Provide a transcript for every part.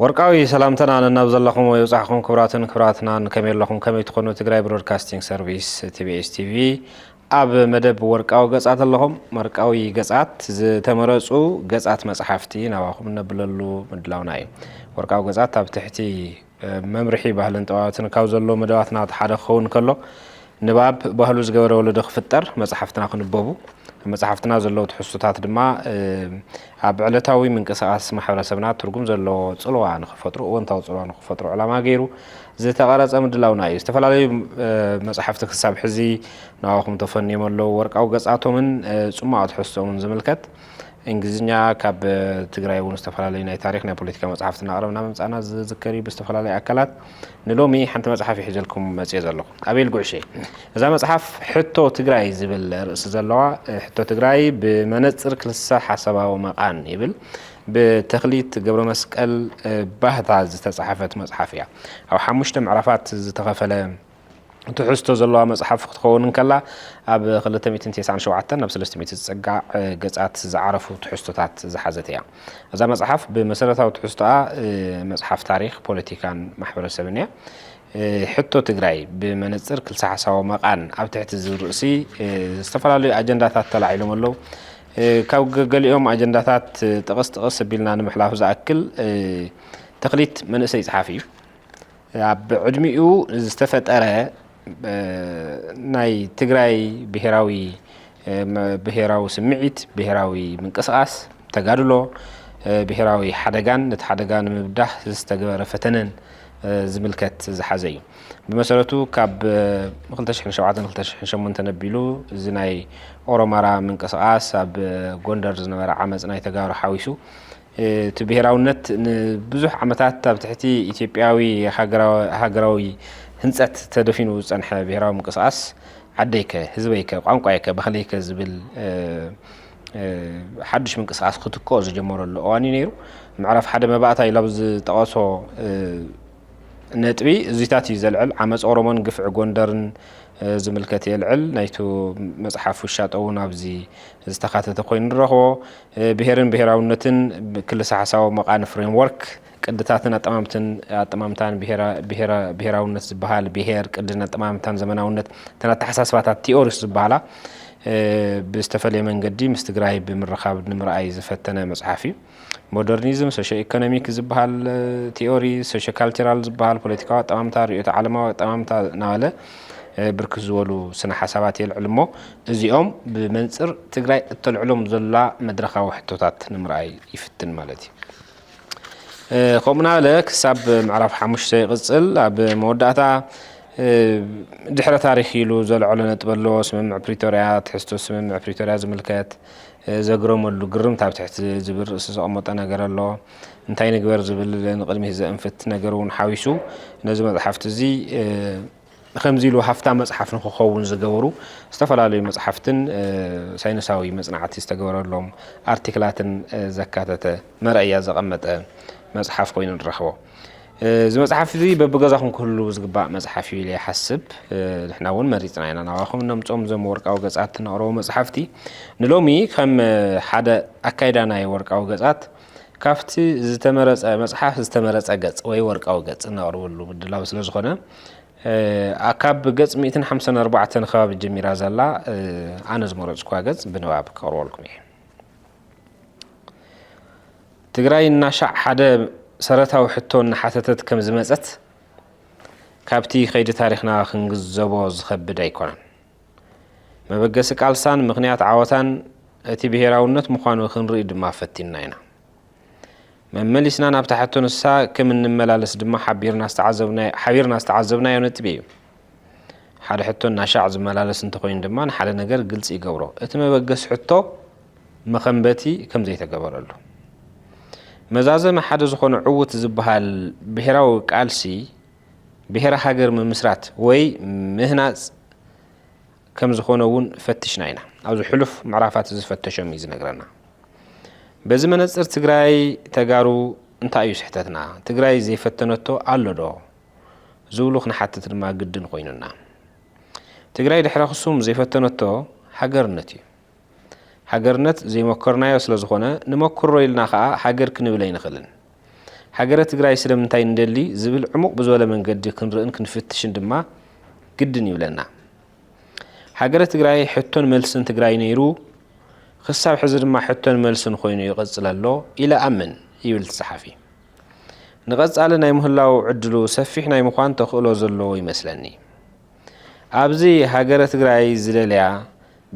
ወርቃዊ ሰላምተና እናብዘላኩም ወይውጻሕኩም ክብራትና ከመየለኩም ከመይ ትኾኑ ትግራይ ብሮድካስቲንግ ሰርቪስ TBS TV ኣብ መደብ ወርቃዊ ገጻት ኣለኹም ወርቃዊ ገጻት ዝተመረጹ ገጻት መጽሓፍቲ ናባኹም ነብለሉ ምድላውና እዩ ወርቃዊ ገጻት ኣብ ትሕቲ መምርሒ ባህልን ጠዋትን ካብ ዘሎ መደባትና ሓደ ክኸውን ከሎ ንባብ ባህሉ ዝገበረ ወለዶ ክፍጠር መጽሓፍትና ክንበቡ መጽሓፍትና ዘለው ትሕዝቶታት ድማ ኣብ ዕለታዊ ምንቅስቓስ ማሕበረሰብና ትርጉም ዘለዎ ጽልዋ ንኽፈጥሩ ወንታዊ ጽልዋ ንኽፈጥሩ ዕላማ ገይሩ ዝተቐረጸ ምድላውና እዩ ዝተፈላለዩ መጽሓፍቲ ክሳብ ሕዚ ናባኹም ተፈኒዮም ኣለዉ ወርቃዊ ገጻቶምን ጽማቕ ትሕዝቶምን ዝምልከት እንግሊዝኛ ካብ ትግራይ እውን ዝተፈላለዩ ናይ ታሪክ ናይ ፖለቲካ መጽሓፍቲ እናቕረብና ምምጻእና ዝዝከር እዩ ብዝተፈላለዩ ኣካላት ንሎሚ ሓንቲ መጽሓፍ ይሕዘልኩም መጽእ ዘለኹ ኣቤል ጉዕሼ እዛ መጽሓፍ ሕቶ ትግራይ ዝብል ርእሲ ዘለዋ ሕቶ ትግራይ ብመነጽር ክልሳ ሓሳባዊ መቓን ይብል ብተኽሊት ገብረ መስቀል ባህታ ዝተጻሕፈት መጽሓፍ እያ ኣብ 5 ምዕራፋት ዝተኸፈለ ትሕዝቶ ዘለዋ መጽሓፍ ክትኸውን ከላ ኣብ 297 ናብ 300 ዝጸጋዕ ገጻት ዝዓረፉ ትሕዝቶታት ዝሓዘት እያ እዛ መጽሓፍ ብመሰረታዊ ትሕዝቶኣ መጽሓፍ ታሪክ ፖለቲካን ማሕበረሰብን እያ ሕቶ ትግራይ ብመነጽር ክልሳ ሓሳባዊ መቓን ኣብ ትሕቲ ዝርእሲ ዝተፈላለዩ ኣጀንዳታት ተላዒሎም ኣለዉ ካብ ገሊኦም ኣጀንዳታት ጥቕስ ኣቢልና ንምሕላፍ ዝኣክል ተኽሊት መንእሰይ ጸሓፊ እዩ ኣብ ዕድሚኡ ዝተፈጠረ ናይ ትግራይ ብሄራዊ ስምዒት ብሄራዊ ምንቅስቓስ ተጋድሎ ብሄራዊ ሓደጋን ነቲ ሓደጋ ንምብዳህ ዝተገበረ ፈተነን ዝምልከት ዝሓዘ እዩ ብመሰረቱ ካብ 2007-2008 ነቢሉ እዚ ናይ ኦሮማራ ምንቅስቓስ ኣብ ጎንደር ዝነበረ ዓመፅ ናይ ተጋሩ ሓዊሱ እቲ ብሄራውነት ንብዙሕ ዓመታት ኣብ ትሕቲ ኢትዮጵያዊ ሃገራዊ ህንጸት ተደፊኑ ዝጸንሐ ብሄራዊ ምንቅስቓስ ዓደይከ ህዝበይከ ቋንቋይከ ባህለይከ ዝብል ሓድሽ ምንቅስቓስ ክትኮ ዝጀመረሉ እዋን እዩ ነይሩ ምዕራፍ ሓደ መባእታ ኢላብ ዝጠቐሶ ነጥቢ እዚታት እዩ ዘልዕል ዓመፅ ኦሮሞን ግፍዒ ጎንደርን ዝምልከት የልዕል ናይቱ መጽሓፍ ውሻጦ እውን ኣብዚ ዝተኻተተ ኮይኑ ንረኽቦ ብሄርን ብሄራውነትን ክልሳ ሓሳባዊ መቓን ፍሬምወርክ ቅድታትን ኣጠማምታን ብሄራውነት ዝበሃል ብሄር ቅድን ኣጠማምታን ዘመናውነት ተናተሓሳስባታት ቲኦሪስ ዝበሃላ ብዝተፈለየ መንገዲ ምስ ትግራይ ብምርኻብ ንምርኣይ ዝፈተነ መጽሓፍ እዩ ሞደርኒዝም ሶሽዮ ኢኮኖሚክ ዝበሃል ቲኦሪ ሶሽዮ ካልቸራል ዝበሃል ፖለቲካዊ ኣጠማምታ ርእዮተ ዓለማዊ ኣጠማምታ ናበለ ብርክት ዝበሉ ስነ ሓሳባት የልዕል እሞ እዚኦም ብመንጽር ትግራይ እተልዕሎም ዘላ መድረኻዊ ሕቶታት ንምርኣይ ይፍትን ማለት እዩ ከምኡና በለ ክሳብ ምዕራፍ 5 ይቕጽል ኣብ መወዳእታ ድሕረ ታሪክ ኢሉ ዘልዕሎ ነጥቢ ኣለዎ ስምምዕ ፕሪቶርያ ትሕዝቶ ስምምዕ ፕሪቶርያ ዝምልከት ዘግረመሉ ግርምት ኣብ ትሕቲ ዝብል ርእሲ ዘቐመጠ ነገር ኣሎ እንታይ ንግበር ዝብል ንቕድሚት ዘእንፍት ነገር እውን ሓዊሱ ነዚ መጽሓፍቲ እዚ ከምዚ ኢሉ ሃፍታ መጽሓፍ ንክኸውን ዝገበሩ ዝተፈላለዩ መጽሓፍትን ሳይንሳዊ መጽናዕቲ ዝተገበረሎም ኣርቲክላትን ዘካተተ መርአያ ዘቐመጠ መጽሓፍ ኮይኑ ንረኽቦ እዚ መጽሓፍ እዚ በብገዛኹም ክህሉ ዝግባእ መጽሓፍ እዩ ኢለ ይሓስብ ንሕና እውን መሪፅና ኢና ናባኹም ነምፆም ዞም ወርቃዊ ገጻት ነቕረቡ መጽሓፍቲ ንሎሚ ከም ሓደ ኣካይዳ ናይ ወርቃዊ ገጻት ካብቲ ዝተመረፀ መጽሓፍ ዝተመረፀ ገጽ ወይ ወርቃዊ ገጽ ነቕርበሉ ምድላው ስለ ዝኾነ ካብ ገጽ 154 ከባቢ ጀሚራ ዘላ ኣነ ዝመረፅኳ ገጽ ብንባብ ከቕርበልኩም እየ ትግራይ እናሻዕ ሓደ ሰረታዊ ሕቶ እናሓተተት ከም ዝመፀት ካብቲ ከይዲ ታሪክና ክንግዘቦ ዝኸብድ ኣይኮነን መበገሲ ቃልሳን ምኽንያት ዓወታን እቲ ብሄራውነት ምዃኑ ክንርኢ ድማ ፈቲና ኢና መመሊስና ናብቲ ሕቶ ንሳ ከም እንመላለስ ድማ ሓቢርና ዝተዓዘብናዮ ነጥቢ እዩ ሓደ ሕቶ እናሻዕ ዝመላለስ እንተኮይኑ ድማ ንሓደ ነገር ግልፂ ይገብሮ እቲ መበገሲ ሕቶ መኸንበቲ ከም ዘይተገበረሉ መዛዘመ ሓደ ዝኾነ ዕውት ዝበሃል ብሄራዊ ቃልሲ ብሄረ ሃገር ምምስራት ወይ ምህናፅ ከም ዝኾነ እውን ፈትሽና ኢና ኣብዚ ሕሉፍ ምዕራፋት ዝፈተሾም እዩ ዝነግረና በዚ መነጽር ትግራይ ተጋሩ እንታይ እዩ ስሕተትና ትግራይ ዘይፈተነቶ ኣሎ ዶ ዝብሉ ክነሓትት ድማ ግድን ኮይኑና ትግራይ ድሕረ ክሱም ዘይፈተነቶ ሃገርነት እዩ ሃገርነት ዘይመከርናዮ ስለ ዝኾነ ንመክሮ ኢልና ከዓ ሃገር ክንብለ ይንኽእልን ሃገረ ትግራይ ስለምንታይ እንደሊ ዝብል ዕሙቕ ብዝበለ መንገዲ ክንርእን ክንፍትሽን ድማ ግድን ይብለና ሃገረ ትግራይ ሕቶን መልስን ትግራይ ነይሩ ክሳብ ሕዚ ድማ ሕቶን መልስን ኮይኑ ይቕጽል ኣሎ ኢለ ኣምን ይብል ተጻሓፊ ንቐጻሊ ናይ ምህላው ዕድሉ ሰፊሕ ናይ ምዃን ተኽእሎ ዘለዎ ይመስለኒ ኣብዚ ሃገረ ትግራይ ዝደልያ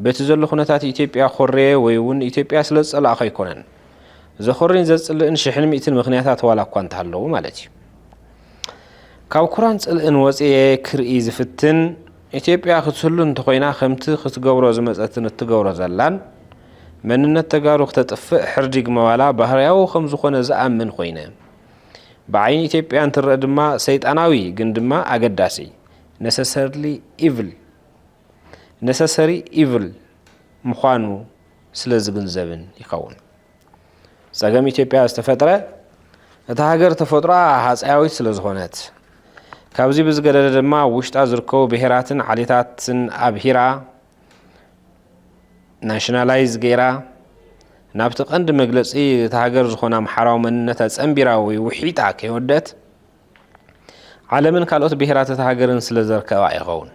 በቲ ዘሎ ኩነታት ኢትዮጵያ ኮርየ ወይ እውን ኢትዮጵያ ስለ ዝጸላእኸ ኣይኮነን ዘኾሪን ዘጽልእን ሽሕን ሚእትን ምኽንያታት ዋላ እኳ እንተሃለዉ ማለት እዩ ካብ ኩራን ጽልእን ወፅየ ክርኢ ዝፍትን ኢትዮጵያ ክትህሉ እንተኾይና ከምቲ ክትገብሮ ዝመፀትን እትገብሮ ዘላን መንነት ተጋሩ ክተጥፍእ ሕርዲግ መዋላ ባህርያዊ ከም ዝኾነ ዝኣምን ኮይነ ብዓይኒ ኢትዮጵያ እንትርአ ድማ ሰይጣናዊ ግን ድማ ኣገዳሲ necessary evil ምዃኑ ስለ ዝግንዘብን ይኸውን ጸገም ኢትዮጵያ ዝተፈጥረ እታ ሃገር ተፈጥሮኣ ሃፀያዊት ስለ ዝኾነት ካብዚ ብዝገደደ ድማ ውሽጣ ዝርከቡ ብሄራትን ዓሌታትን ኣብሂራ ናሽናላይዝ ገይራ ናብቲ ቀንዲ መግለጺ እታ ሃገር ዝኾነ ኣምሓራዊ መንነታ ጸንቢራ ወይ ውሒጣ ከይወደት ዓለምን ካልኦት ብሄራት እታ ሃገርን ስለ ዘርከባ ይኸውን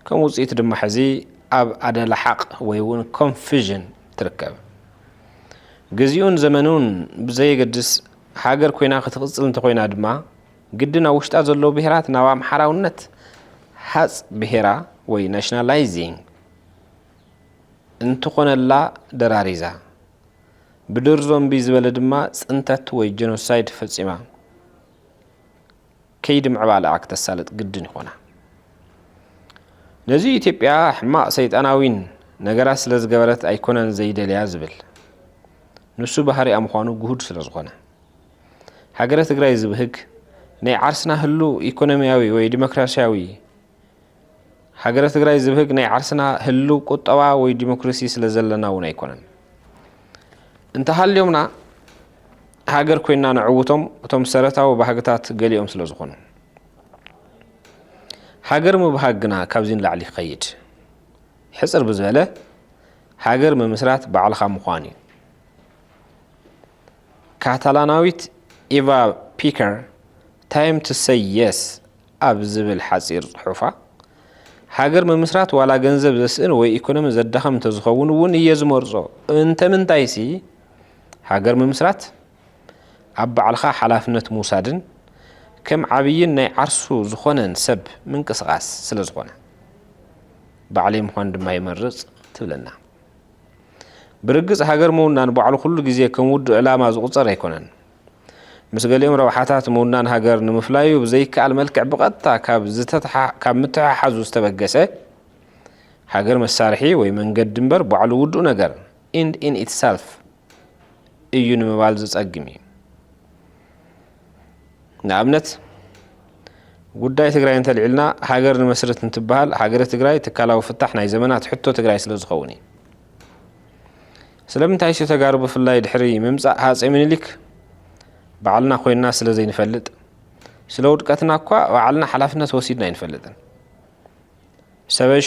ከም ውፅኢት ድማ ሕዚ ኣብ ኣደላ ሓቕ ወይ እውን ኮንፊዥን ትርከብ ግዚኡን ዘመኑን ብዘየገድስ ሃገር ኮይና ክትቕጽል እንተኾይና ድማ ግድና ውሽጣ ዘለዉ ብሄራት ናብ ኣምሓራውነት ሃፅ ብሄራ ወይ ናሽናላይዚንግ እንትኾነላ ደራሪዛ ብድር ዞምቢ ዝበለ ድማ ጽንተት ወይ ጀኖሳይድ ፈጺማ ከይድ ምዕባልዓ ክተሳለጥ ግድን ይኾና ነዚ ኢትዮጵያ ሕማቕ ሰይጣናዊን ነገራት ስለ ዝገበረት ኣይኮነን ዘይደልያ ዝብል ንሱ ባህሪኣ ምዃኑ ጉሁድ ስለ ዝኾነ ሃገረ ትግራይ ዝብህግ ናይ ዓርስና ህሉ ኢኮኖሚያዊ ወይ ዲሞክራሲያዊ ሃገረ ትግራይ ዝብህግ ናይ ዓርስና ህሉ ቁጠባ ወይ ዲሞክራሲ ስለ ዘለና እውን ኣይኮነን እንተሃልዮምና ሃገር ኮይና ንዕውቶም እቶም ሰረታዊ ባህግታት ገሊኦም ስለ ዝኾኑ ሃገር ምብሃግና ካብዚን ላዕሊ ይኸይድ ሕፅር ብዝበለ ሃገር ምምስራት ባዕልኻ ምዃን እዩ ካታላናዊት ኢቫ ፒከር ታይም ቱ ሰይ የስ ኣብ ዝብል ሓፂር ጽሑፋ ሃገር ምምስራት ዋላ ገንዘብ ዘስእን ወይ ኢኮኖሚ ዘዳኸም እንተዝኸውን እውን እየ ዝመርጾ እንተምንታይሲ ሃገር ምምስራት ኣብ ባዕልኻ ሓላፍነት ምውሳድን ከም ዓብይን ናይ ዓርሱ ዝኾነን ሰብ ምንቅስቓስ ስለ ዝኾነ ባዕለይ ምዃን ድማ ይመርጽ ትብለና ብርግጽ ሃገር ምውናን ባዕሉ ኩሉ ግዜ ከም ውድእ ዕላማ ዝቑፀር ኣይኮነን ምስ ገሊኦም ረብሓታት ምውናን ሃገር ንምፍላዩ ብዘይከኣል መልክዕ ብቐጥታ ካብ ምትሕሓዙ ዝተበገሰ ሃገር መሳርሒ ወይ መንገዲ እምበር ባዕሉ ውዱእ ነገር ኢንድ ኢን ኢትሰልፍ እዩ ንምባል ዝጸግም እዩ ንኣብነት ጉዳይ ትግራይ እንተልዒልና ሃገር ንመስረት እንትበሃል ሃገረ ትግራይ ትካላዊ ፍታሕ ናይ ዘመናት ሕቶ ትግራይ ስለ ዝኸውን እዩ ስለምንታይ ሲ ተጋሩ ብፍላይ ድሕሪ ምምጻእ ሃፀይ ምኒልክ ባዕልና ኮይንና ስለ ዘይንፈልጥ ስለ ውድቀትና እኳ ባዕልና ሓላፍነት ወሲድና ኣይንፈልጥን ሰበይ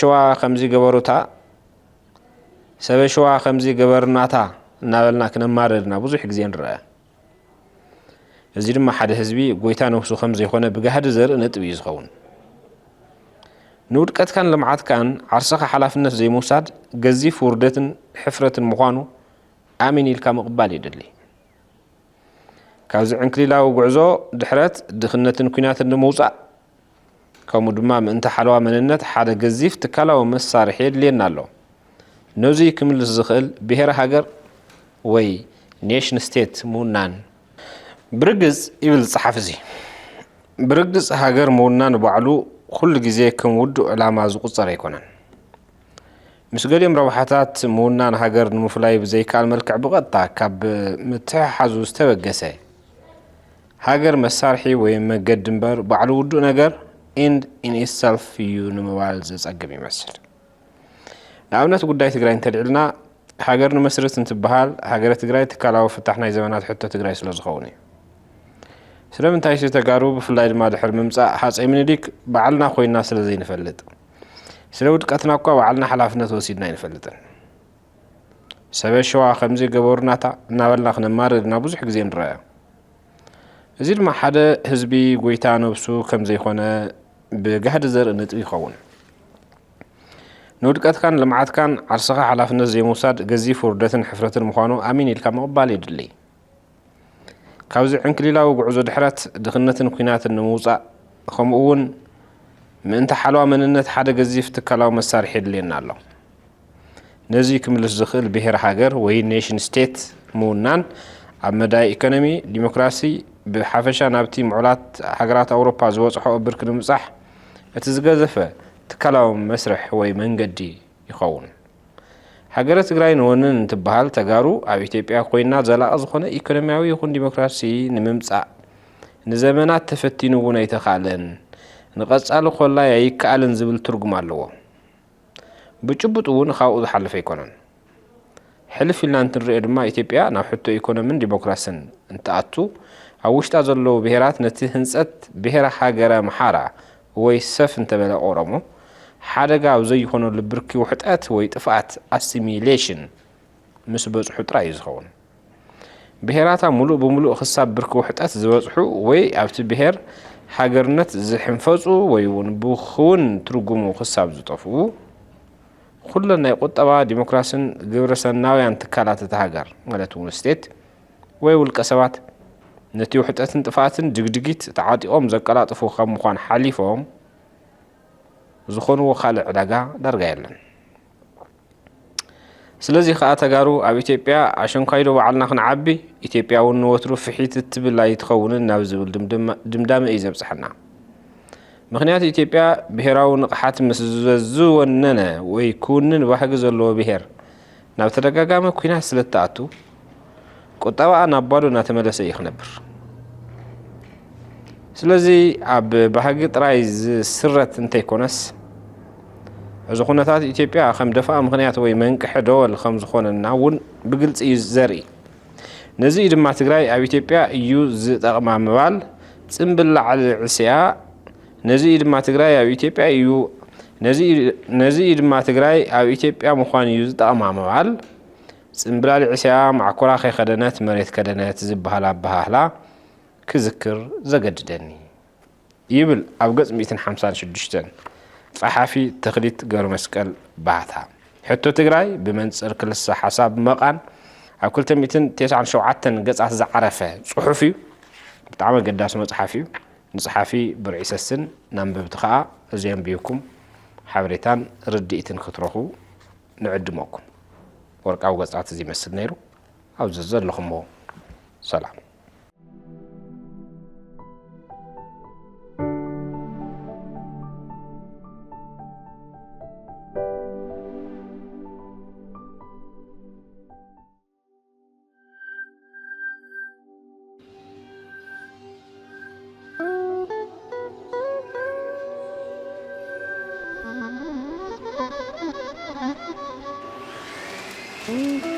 ሸዋ ከምዚ ገበርናታ እናበልና ክነማርድና ብዙሕ ግዜ ንርአ እዚ ድማ ሓደ ህዝቢ ጎይታ ነፍሱ ከም ዘይኮነ ብጋህዲ ዘርኢ ነጥብ እዩ ዝኸውን ንውድቀትካን ልምዓትካን ዓርስኻ ሓላፍነት ዘይምውሳድ ገዚፍ ውርደትን ሕፍረትን ምዃኑ ኣሚን ኢልካ ምቕባል ይደሊ ካብዚ ዕንክሊላዊ ጉዕዞ ድሕረት ድኽነትን ኩናትን ንምውፃእ ከምኡ ድማ ምእንቲ ሓለዋ መንነት ሓደ ገዚፍ ትካላዊ መሳርሒ የድልየና ኣሎ ነዚ ክምልስ ዝኽእል ብሄረ ሃገር ወይ ኔሽን ስቴት ምውናን ብርግጽ ይብል ጽሓፍ እዚ ብርግጽ ሃገር ምውናን ባዕሉ ኩሉ ግዜ ከም ውዱእ ዕላማ ዝቑፀር ኣይኮነን ምስ ገሊኦም ረብሓታት ምውናን ሃገር ንምፍላይ ብዘይከኣል መልክዕ ብቐጥታ ካብ ምትሕሓዙ ዝተበገሰ ሃገር መሳርሒ ወይ መገዲ እምበር ባዕሉ ውዱእ ነገር ኢንድ ኢን ኢትሰልፍ እዩ ንምባል ዝጸግም ይመስል ንኣብነት ጉዳይ ትግራይ እንተልዒልና ሃገር ንመስረት እንትበሃል ሃገረ ትግራይ ትካላዊ ፍታሕ ናይ ዘመናት ሕቶ ትግራይ ስለ ዝኸውን እዩ ስለምንታይ ሲ ተጋሩ ብፍላይ ድማ ድሕሪ ምምጻእ ሃፀይ ምኒልክ ባዕልና ኮይንና ስለ ዘይንፈልጥ ስለ ውድቀትና እኳ ባዕልና ሓላፍነት ወሲድና ኣይንፈልጥን ሰበይ ሸዋ ከምዚ ገበሩናታ እናበልና ክነማርድና ብዙሕ ግዜ ንርአ እዚ ድማ ሓደ ህዝቢ ጎይታ ነብሱ ከም ዘይኮነ ብጋህዲ ዘርኢ ነጥቢ ይኸውን ንውድቀትካን ልምዓትካን ዓርስኻ ሓላፍነት ዘይምውሳድ ገዚፍ ውርደትን ሕፍረትን ምዃኑ ኣሚን ኢልካ ምቕባል የድሊ ካብዚ ዕንክሊላዊ ጉዕዞ ድሕረት ድኽነትን ኩናትን ንምውፃእ ከምኡ እውን ምእንተ ሓለዋ መንነት ሓደ ገዚፍ ትካላዊ መሳርሒ የድልየና ኣሎ ነዚ ክምልስ ዝኽእል ብሄር ሃገር ወይ ኔሽን ስቴት ምውናን ኣብ መዳይ ኢኮኖሚ ዲሞክራሲ ብሓፈሻ ናብቲ ምዑላት ሃገራት ኣውሮፓ ዝበፅሖ ብርክ ንምብፃሕ እቲ ዝገዘፈ ትካላዊ መስርሕ ወይ መንገዲ ይኸውን ሃገረ ትግራይ ንወንን እንትበሃል ተጋሩ ኣብ ኢትዮጵያ ኮይና ዘላቒ ዝኾነ ኢኮኖሚያዊ ይኹን ዲሞክራሲ ንምምፃእ ንዘመናት ተፈቲኑ እውን ኣይተኻእለን ንቐጻሊ ኮላይ ኣይከኣልን ዝብል ትርጉም ኣለዎ ብጭቡጥ እውን ካብኡ ዝሓለፈ ኣይኮነን ሕልፍ ኢልና እንትንሪኦ ድማ ኢትዮጵያ ናብ ሕቶ ኢኮኖሚን ዲሞክራሲን እንትኣቱ ኣብ ውሽጣ ዘለዉ ብሄራት ነቲ ህንፀት ብሄረ ሃገረ መሓራ ወይ ሰፍ እንተበለ ኦሮሞ ሓደጋ ኣብ ዘይኮነሉ ብርኪ ውሕጠት ወይ ጥፍኣት ኣሲሚሌሽን ምስ በፅሑ ጥራይ ዝኸውን ብሄራታ ሙሉእ ብምሉእ ክሳብ ብርኪ ውሕጠት ዝበፅሑ ወይ ኣብቲ ብሄር ሃገርነት ዝሕንፈፁ ወይ እውን ብኽውን ትርጉሙ ክሳብ ዝጠፍኡ ኩለን ናይ ቁጠባ ዲሞክራሲን ግብረ ሰናውያን ትካላት እቲ ሃገር ማለት እውን ስቴት ወይ ውልቀ ሰባት ነቲ ውሕጠትን ጥፍኣትን ድግድጊት ተዓጢቖም ዘቀላጥፉ ከም ምዃን ሓሊፎም ዝኾንዎ ካልእ ዕዳጋ ዳርጋ የለን ስለዚ ከዓ ተጋሩ ኣብ ኢትዮጵያ ኣሸንኳይዶ ባዕልና ክንዓቢ ኢትዮጵያ እውን ንወትሩ ፍሒት እትብል ኣይትኸውንን ናብ ዝብል ድምዳመ እዩ ዘብፅሐና ምክንያቱ ኢትዮጵያ ብሄራዊ ንቕሓት ምስ ዝወነነ ወይ ክውንን ባህጊ ዘለዎ ብሄር ናብ ተደጋጋመ ኩናት ስለተኣቱ ቁጠባኣ ናብ ባዶ እናተመለሰ እዩ ክነብር ስለዚ ኣብ ባህጊ ጥራይ ዝስረት እንተይኮነስ እዚ ኩነታት ኢትዮጵያ ከም ደፋ ምክንያት ወይ መንቅሒ ደወል ከም ዝኾነና እውን ብግልፂ እዩ ዘርኢ ነዚ ድማ ትግራይ ኣብ ኢትዮጵያ እዩ ዝጠቕማ ምባል ፅምብል ላዕሊ ዕስያ ነዚ ድማ ትግራይ ኣብ ኢትዮጵያ እዩ ነዚ ድማ ትግራይ ኣብ ኢትዮጵያ ምዃን እዩ ዝጠቕማ ምባል ፅምብላሊ ዕስያ ማዕኮራ ከይከደነት መሬት ከደነት ዝበሃል ኣባህላ ክዝክር ዘገድደኒ ይብል ኣብ ገጽ 156 ጸሓፊ ተኽሊት ገብረ መስቀል ባታ ሕቶ ትግራይ ብመንጽር ክልሳ ሓሳብ መቓን ኣብ 297 ገጻት ዝዓረፈ ጽሑፍ እዩ ብጣዕሚ ገዳሲ መጽሓፍ እዩ ንጸሓፊ ብርዒ ሰስን ናንበብቲ ከዓ እዚኦም ቢኩም ሓበሬታን ርድኢትን ክትረኽቡ ንዕድመኩም ወርቃዊ ገጻት እዚ ይመስል ነይሩ ኣብ ዘለኹም ሰላም Mm-hmm.